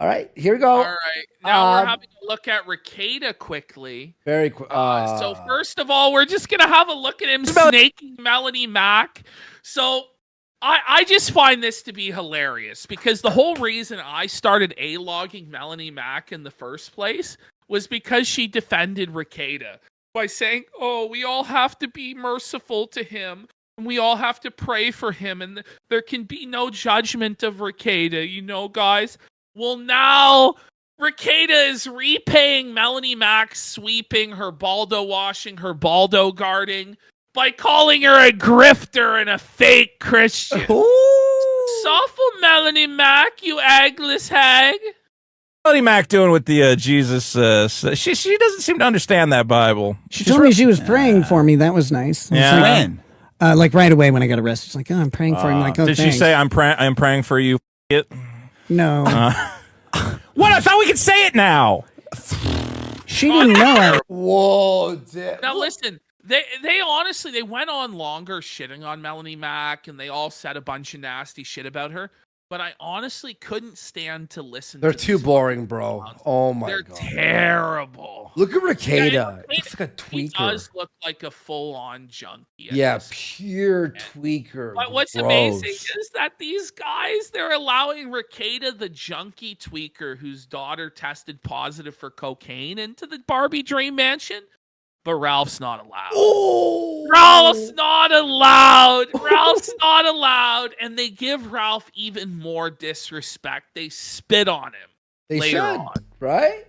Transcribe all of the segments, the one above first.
All right, here we go. All right, now we're having a look at Rekieta quickly. Very quick. So first of all, we're just gonna have a look at him snaking Melanie Mack. So I just find this to be hilarious because the whole reason I started A-logging Melanie Mack in the first place was because she defended Rekieta by saying, "Oh, we all have to be merciful to him. And we all have to pray for him, and there can be no judgment of Rekieta, you know, guys." Well, now Rekieta is repaying Melanie Mack sweeping, her baldo washing, her baldo guarding by calling her a grifter and a fake Christian. Sawful Melanie Mack, you eggless hag. Melanie Mack doing with the Jesus? She doesn't seem to understand that Bible. She told me she was praying for me. That was nice. Yeah. Like, when? Like right away when I got arrested. She's like, "Oh, I'm praying for him." Like, "Oh, did thanks." she say I'm praying for you? No. What? I thought we could say it now. She didn't know it. Whoa, damn. Now listen, they honestly, they went on longer shitting on Melanie Mack, and they all said a bunch of nasty shit about her. But I honestly couldn't stand to listen. They're to too boring, bro. Oh my They're god. terrible. Look at Rekieta. Yeah, Looks like a tweaker. He does look like a full-on junkie. Yeah, pure tweaker. But what's amazing is that these guys, they're allowing Rekieta, the junkie tweaker, whose daughter tested positive for cocaine, into the Barbie Dream Mansion. But Ralph's not allowed. Oh! Ralph's not allowed. Ralph's not allowed. And they give Ralph even more disrespect. They spit on him. They later should, on. right?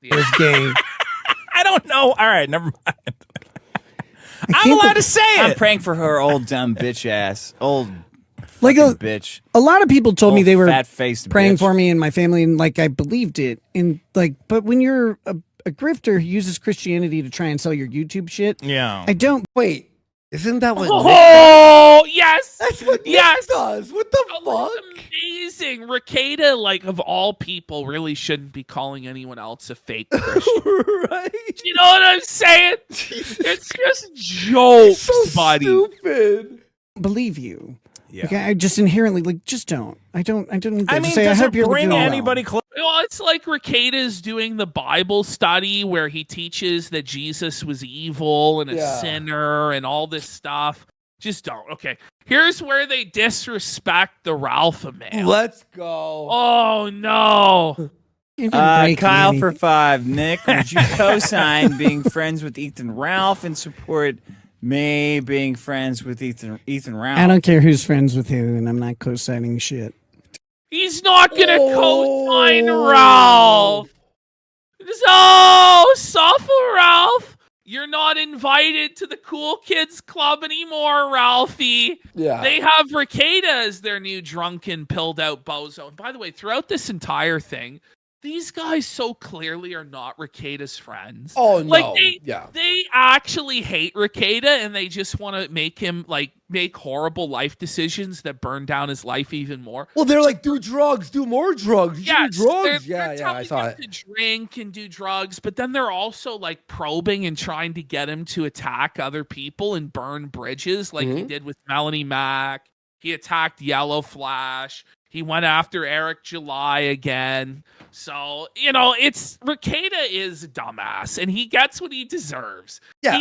It was gay. I don't know. All right, never mind. I'm allowed to say it. I'm praying for her old dumb bitch ass. Old Like bitch. a lot of people told me they were fat-faced praying bitch. for me and my family, and like I believed it. And like, but when you're a grifter who uses Christianity to try and sell your YouTube shit, Yeah. I don't. Wait, isn't that what? Oh, yes. That's what Nick Yes. does. What the Oh, fuck? that's amazing. Rekieta, like, of all people, really shouldn't be calling anyone else a fake Christian. Right? You know what I'm saying? It's just jokes, So buddy. stupid. Believe you. Yeah. Like, I just inherently like just don't. I don't need to I mean, say I does hope it you're bring doing well. anybody close? Well, it's like Rekieta's doing the Bible study where he teaches that Jesus was evil and a sinner and all this stuff. Just don't. Okay. Here's where they disrespect the Ralph man. Let's go. Oh, no. You didn't break Kyle me. for 5. Nick, would you co-sign being friends with Ethan Ralph and support me being friends with Ethan Ralph? I don't care who's friends with who, and I'm not co-signing shit. He's not going to co-sign Ralph. So, suffer, Ralph. You're not invited to the cool kids club anymore, Ralphie. Yeah. They have Rekieta as their new drunken, pilled out bozo. And by the way, throughout this entire thing, these guys so clearly are not Rekieta's friends. Oh, no. Like, Yeah. they actually hate Rekieta, and they just want to make him, like, make horrible life decisions that burn down his life even more. Well, they're like, do drugs, do more drugs. Yes, do drugs. they're Yeah, I saw telling it. him to drink and do drugs, but then they're also like probing and trying to get him to attack other people and burn bridges, like he did with Melanie Mack. He attacked Yellow Flash. He went after Eric July again. So, you know, Rekieta is a dumbass, and he gets what he deserves. Yeah.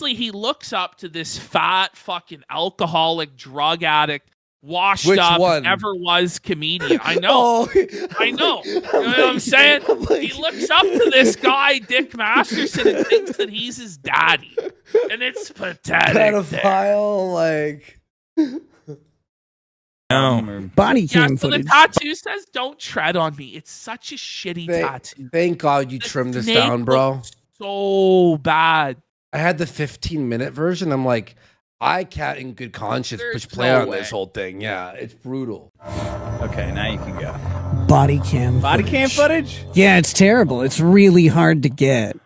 He looks up to this fat fucking alcoholic drug addict, washed Which up, one? never was comedian. I know. I know. You know what I'm saying? He looks up to this guy, Dick Masterson, and thinks that he's his daddy. And it's pathetic. Pedophile, like. No. Body Yeah, cam so the footage. tattoo says, "Don't tread on me." It's such a shitty tattoo. Thank God you The trimmed this snake down, bro. looks so bad. I had the 15-minute version. I'm like, I can't in good conscience There's push play no on way. this whole thing. Yeah, it's brutal. Okay, now you can go. Body cam. Body cam footage? Yeah, it's terrible. It's really hard to get.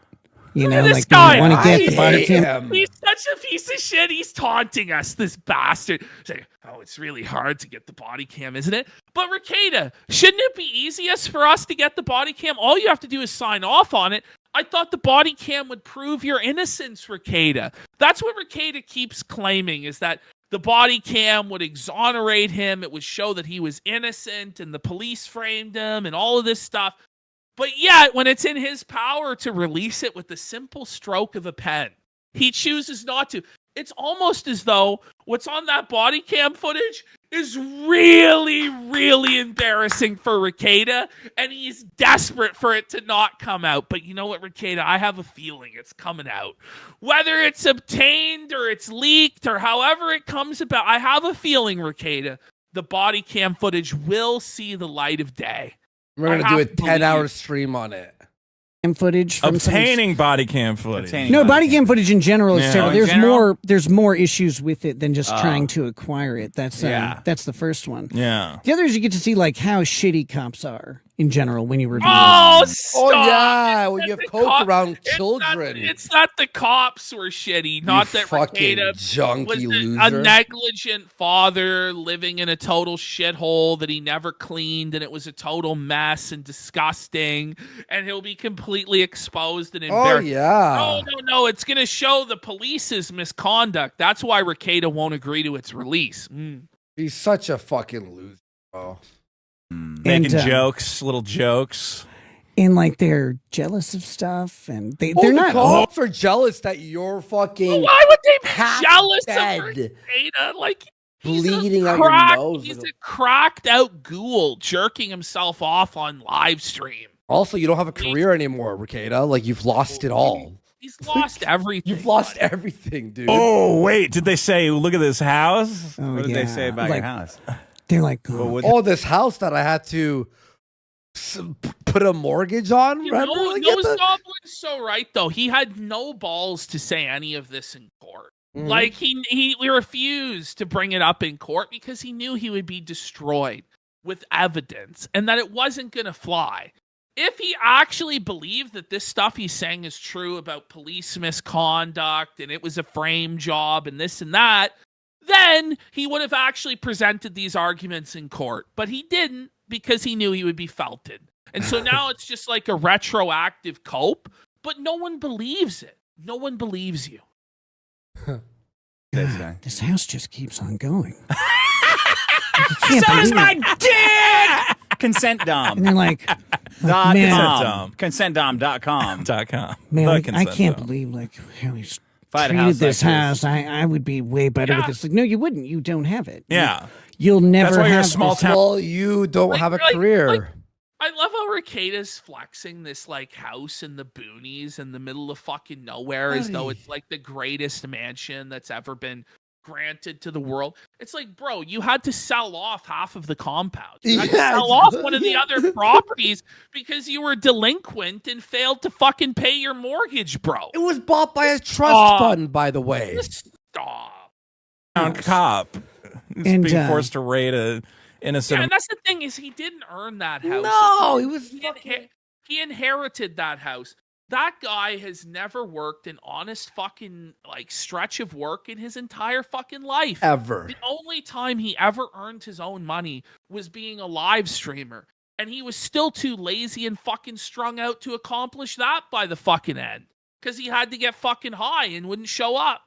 You Look know, at this like guy. you want to I get the body hate cam. him. He's such a piece of shit. He's taunting us, this bastard. Saying, "Oh, it's really hard to get the body cam, isn't it?" But Rekieta, shouldn't it be easiest for us to get the body cam? All you have to do is sign off on it. I thought the body cam would prove your innocence, Rekieta. That's what Rekieta keeps claiming, is that the body cam would exonerate him. It would show that he was innocent and the police framed him and all of this stuff. But yet, when it's in his power to release it with the simple stroke of a pen, he chooses not to. It's almost as though what's on that body cam footage is really, really embarrassing for Rekieta, and he's desperate for it to not come out. But you know what, Rekieta? I have a feeling it's coming out. Whether it's obtained or it's leaked or however it comes about, I have a feeling, Rekieta, the body cam footage will see the light of day. We're going to do a 10-hour stream on it. And footage from obtaining body cam footage. No, body cam footage in general is terrible. Oh, There's more issues with it than just trying to acquire it. That's the first one. Yeah. The other is you get to see like how shitty cops are in general when you review Oh, them. stop. Oh, yeah, when you have coke around children. It's not the cops were shitty. Not that fucking Rekieta junkie was loser. a negligent father living in a total shithole that he never cleaned, and it was a total mess and disgusting, and he'll be completely exposed and Oh, embarrassed. yeah. No. It's going to show the police's misconduct. That's why Rekieta won't agree to its release. He's such a fucking loser, bro. Making jokes, little jokes. And like they're jealous of stuff, and they're The not. cops are jealous that you're fucking Why would they be half jealous dead, of Rekieta? Like, he's bleeding a out your crack- nose. He's a cracked out ghoul jerking himself off on live stream. Also, you don't have a career anymore, Rekieta. Like, you've lost it all. He's lost everything. You've lost everything, dude. Oh, wait. Did they say, look at this house? Oh, What did they say about like, your house? They're like, Oh, this house that I had to put a mortgage on. You Remember? know, Like, Nose Goblin's so right though. He had no balls to say any of this in court. Mhm. Like we refused to bring it up in court because he knew he would be destroyed with evidence and that it wasn't going to fly. If he actually believed that this stuff he's saying is true about police misconduct and it was a frame job and this and that, then he would have actually presented these arguments in court. But he didn't because he knew he would be felted. And so now it's just like a retroactive cope, but no one believes it. No one believes you. this house just keeps on going. So is my dick! Consent Dom. And they're like, .com. ConsentDom.com. man, I consent can't dom. believe like how he's If I had a treated house this like house. I would be way better with this. Like, no, you wouldn't. You don't have it. Yeah. You'll never That's why you're a have small this. town. well, you don't have a career. I love how Rekieta's flexing this like house in the boonies in the middle of fucking nowhere as though it's like the greatest mansion that's ever been granted to the world. It's like, bro, you had to sell off half of the compound. You had to sell off one of the other properties because you were delinquent and failed to fucking pay your mortgage, bro. It was bought by a trust fund, by the way. Stop. Town cop. He's And, being forced to raid a innocent. Yeah, and that's the thing is he didn't earn that house. No, he was He inherited that house. That guy has never worked an honest fucking like stretch of work in his entire fucking life. ever. The only time he ever earned his own money was being a live streamer. And he was still too lazy and fucking strung out to accomplish that by the fucking end. Because he had to get fucking high and wouldn't show up.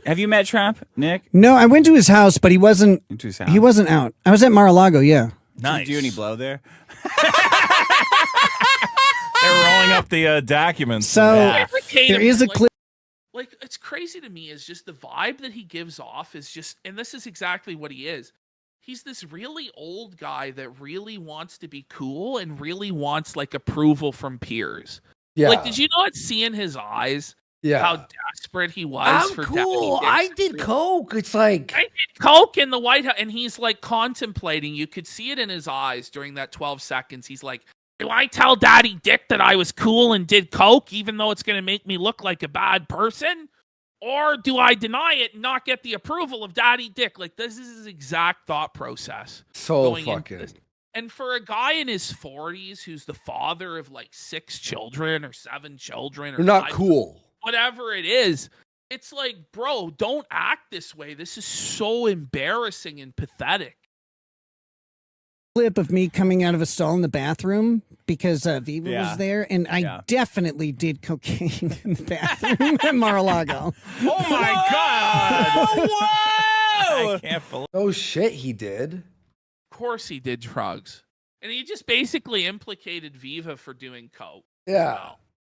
Have you met Trump, Nick? No, I went to his house, but he wasn't. Into his house? He wasn't out. I was at Mar-a-Lago. Yeah. Nice. Did you do any blow there? They're rolling up the documents. So Rekieta, there is a like- clip. Like, it's crazy to me is just the vibe that he gives off is just, and this is exactly what he is. He's this really old guy that really wants to be cool and really wants like approval from peers. Yeah. Like, did you not see in his eyes yeah. how desperate he was I'm for cool. Daddy I Dick's did approval? coke. It's like I did coke in the White House, and he's like contemplating. You could see it in his eyes during that 12 seconds. He's like, do I tell Daddy Dick that I was cool and did coke, even though it's going to make me look like a bad person? Or do I deny it and not get the approval of Daddy Dick? Like, this is his exact thought process. so going into fucking. this. And for a guy in his 40s who's the father of like 6 children or 7 children, or You're not 5, cool. whatever it is, it's like, bro, don't act this way. This is so embarrassing and pathetic. Clip of me coming out of a stall in the bathroom because Viva was there, and I definitely did cocaine in the bathroom at Mar-a-Lago. Oh my God! I can't believe. Oh shit, he did. Of course he did drugs. And he just basically implicated Viva for doing coke. Yeah. Well,